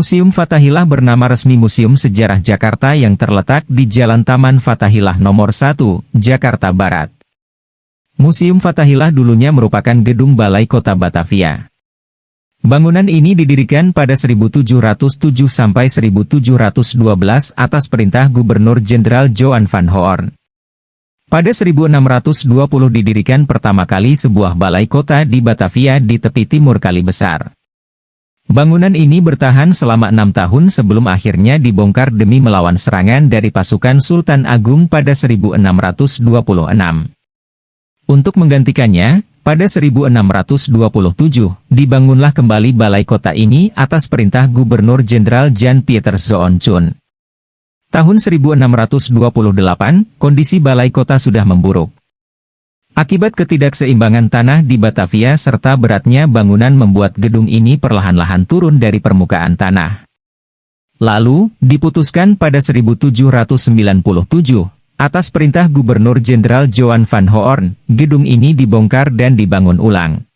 Museum Fathahillah bernama resmi Museum Sejarah Jakarta yang terletak di Jalan Taman Fathahillah Nomor 1, Jakarta Barat. Museum Fathahillah dulunya merupakan gedung Balai Kota Batavia. Bangunan ini didirikan pada 1707 sampai 1712 atas perintah Gubernur Jenderal Johan van Hoorn. Pada 1620 didirikan pertama kali sebuah balai kota di Batavia di tepi timur Kali Besar. Bangunan ini bertahan selama 6 tahun sebelum akhirnya dibongkar demi melawan serangan dari pasukan Sultan Agung pada 1626. Untuk menggantikannya, pada 1627, dibangunlah kembali balai kota ini atas perintah Gubernur Jenderal Jan Pieter Zoonchun. Tahun 1628, kondisi balai kota sudah memburuk. Akibat ketidakseimbangan tanah di Batavia serta beratnya bangunan membuat gedung ini perlahan-lahan turun dari permukaan tanah. Lalu, diputuskan pada 1797, atas perintah Gubernur Jenderal Johan van Hoorn, gedung ini dibongkar dan dibangun ulang.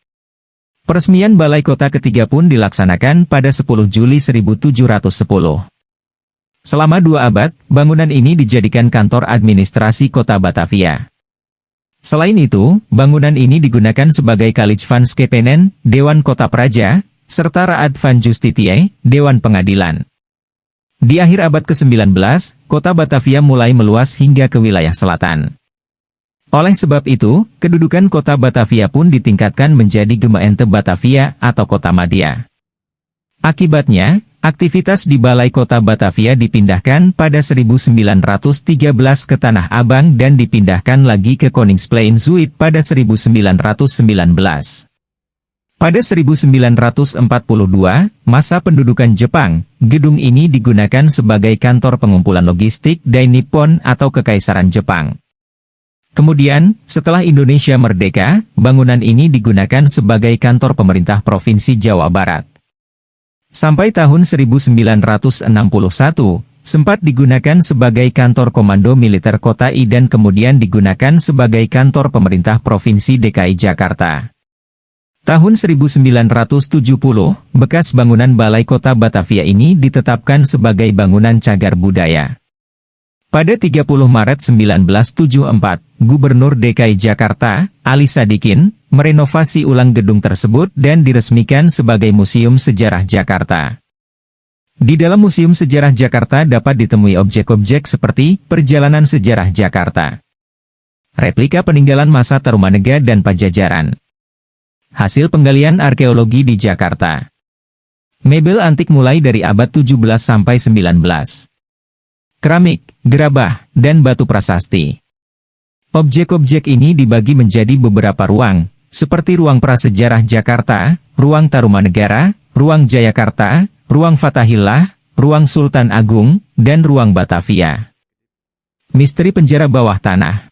Peresmian Balai Kota ketiga pun dilaksanakan pada 10 Juli 1710. Selama 2 abad, bangunan ini dijadikan kantor administrasi kota Batavia. Selain itu, bangunan ini digunakan sebagai College van Schepenen, Dewan Kota Praja, serta Raad van Justitie, Dewan Pengadilan. Di akhir abad ke-19, kota Batavia mulai meluas hingga ke wilayah selatan. Oleh sebab itu, kedudukan kota Batavia pun ditingkatkan menjadi Gemeente Batavia atau Kota Madya. Akibatnya, aktivitas di Balai Kota Batavia dipindahkan pada 1913 ke Tanah Abang dan dipindahkan lagi ke Koningsplein Zuid pada 1919. Pada 1942, masa pendudukan Jepang, gedung ini digunakan sebagai kantor pengumpulan logistik Dai Nippon atau Kekaisaran Jepang. Kemudian, setelah Indonesia merdeka, bangunan ini digunakan sebagai kantor pemerintah Provinsi Jawa Barat. Sampai tahun 1961, sempat digunakan sebagai kantor Komando Militer Kota I dan kemudian digunakan sebagai kantor pemerintah Provinsi DKI Jakarta. Tahun 1970, bekas bangunan Balai Kota Batavia ini ditetapkan sebagai bangunan cagar budaya. Pada 30 Maret 1974, Gubernur DKI Jakarta, Ali Sadikin, merenovasi ulang gedung tersebut dan diresmikan sebagai Museum Sejarah Jakarta. Di dalam Museum Sejarah Jakarta dapat ditemui objek-objek seperti perjalanan sejarah Jakarta, replika peninggalan masa Tarumanega dan Pajajaran, hasil penggalian arkeologi di Jakarta, mebel antik mulai dari abad 17 sampai 19, keramik, gerabah, dan batu prasasti. Objek-objek ini dibagi menjadi beberapa ruang, seperti Ruang Prasejarah Jakarta, Ruang Tarumanegara, Ruang Jayakarta, Ruang Fathahillah, Ruang Sultan Agung, dan Ruang Batavia. Misteri penjara bawah tanah.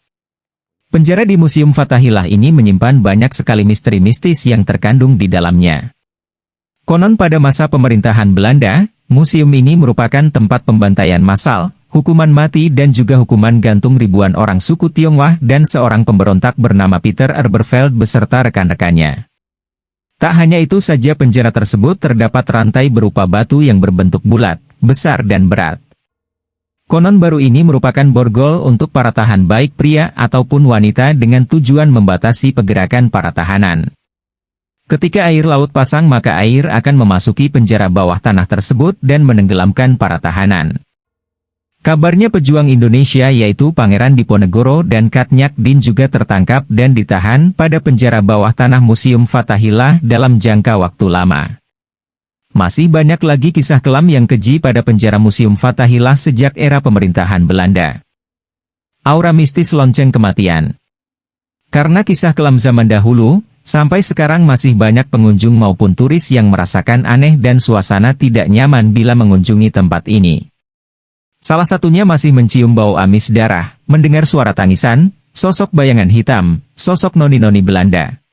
Penjara di Museum Fathahillah ini menyimpan banyak sekali misteri mistis yang terkandung di dalamnya. Konon pada masa pemerintahan Belanda, museum ini merupakan tempat pembantaian massal, hukuman mati dan juga hukuman gantung ribuan orang suku Tionghoa dan seorang pemberontak bernama Peter Eberveld beserta rekan-rekannya. Tak hanya itu saja, penjara tersebut terdapat rantai berupa batu yang berbentuk bulat, besar dan berat. Konon baru ini merupakan borgol untuk para tahan baik pria ataupun wanita dengan tujuan membatasi pergerakan para tahanan. Ketika air laut pasang maka air akan memasuki penjara bawah tanah tersebut dan menenggelamkan para tahanan. Kabarnya pejuang Indonesia yaitu Pangeran Diponegoro dan Katnyak Din juga tertangkap dan ditahan pada penjara bawah tanah Museum Fathahillah dalam jangka waktu lama. Masih banyak lagi kisah kelam yang keji pada penjara Museum Fathahillah sejak era pemerintahan Belanda. Aura mistis lonceng kematian. Karena kisah kelam zaman dahulu, sampai sekarang masih banyak pengunjung maupun turis yang merasakan aneh dan suasana tidak nyaman bila mengunjungi tempat ini. Salah satunya masih mencium bau amis darah, mendengar suara tangisan, sosok bayangan hitam, sosok noni-noni Belanda.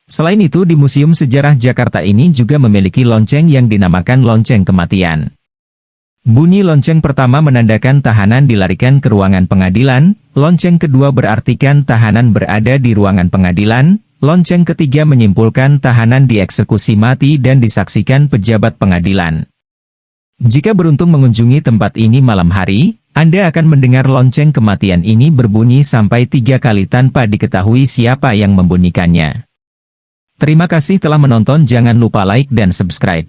Selain itu di Museum Sejarah Jakarta ini juga memiliki lonceng yang dinamakan lonceng kematian. Bunyi lonceng pertama menandakan tahanan dilarikan ke ruangan pengadilan, lonceng kedua berartikan tahanan berada di ruangan pengadilan, lonceng ketiga menyimpulkan tahanan dieksekusi mati dan disaksikan pejabat pengadilan. Jika beruntung mengunjungi tempat ini malam hari, Anda akan mendengar lonceng kematian ini berbunyi sampai 3 kali tanpa diketahui siapa yang membunyikannya. Terima kasih telah menonton, jangan lupa like dan subscribe.